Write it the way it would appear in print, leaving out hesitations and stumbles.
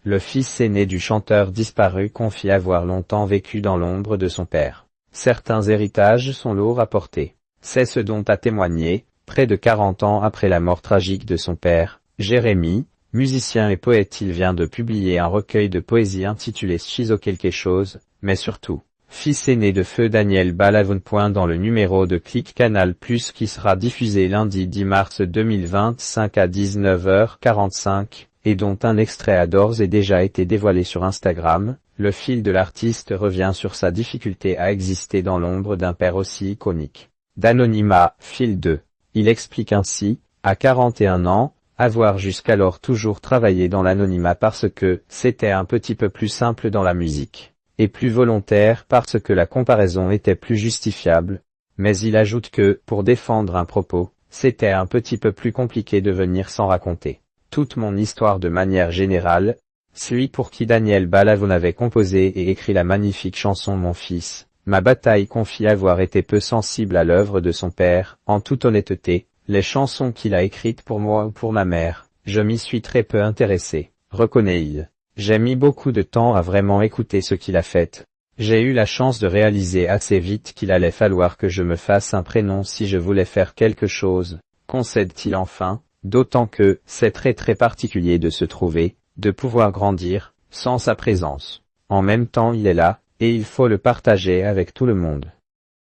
le fils aîné du chanteur disparu confie avoir longtemps vécu dans l'ombre de son père. Certains héritages sont lourds à porter. C'est ce dont a témoigné, près de 40 ans après la mort tragique de son père, Jérémy, musicien et poète. Il vient de publier un recueil de poésie intitulé Schizo quelque chose, mais surtout, fils aîné de feu Daniel Balavoun. Dans le numéro de Click Canal+, qui sera diffusé lundi 10 mars 2025 à 19h45, et dont un extrait a d'ores et déjà été dévoilé sur Instagram, le fil de l'artiste revient sur sa difficulté à exister dans l'ombre d'un père aussi iconique. D'anonymat, fil 2. Il explique ainsi, à 41 ans, avoir jusqu'alors toujours travaillé dans l'anonymat parce que c'était un petit peu plus simple dans la musique, et plus volontaire parce que la comparaison était plus justifiable, mais il ajoute que, pour défendre un propos, c'était un petit peu plus compliqué de venir sans raconter toute mon histoire de manière générale. Celui pour qui Daniel Balavoun avait composé et écrit la magnifique chanson Mon fils, ma bataille confie avoir été peu sensible à l'œuvre de son père. En toute honnêteté, les chansons qu'il a écrites pour moi ou pour ma mère, je m'y suis très peu intéressé, reconnaît-il. J'ai mis beaucoup de temps à vraiment écouter ce qu'il a fait. J'ai eu la chance de réaliser assez vite qu'il allait falloir que je me fasse un prénom si je voulais faire quelque chose, concède-t-il enfin, d'autant que c'est très particulier de se trouver, de pouvoir grandir, sans sa présence. En même temps il est là, et il faut le partager avec tout le monde.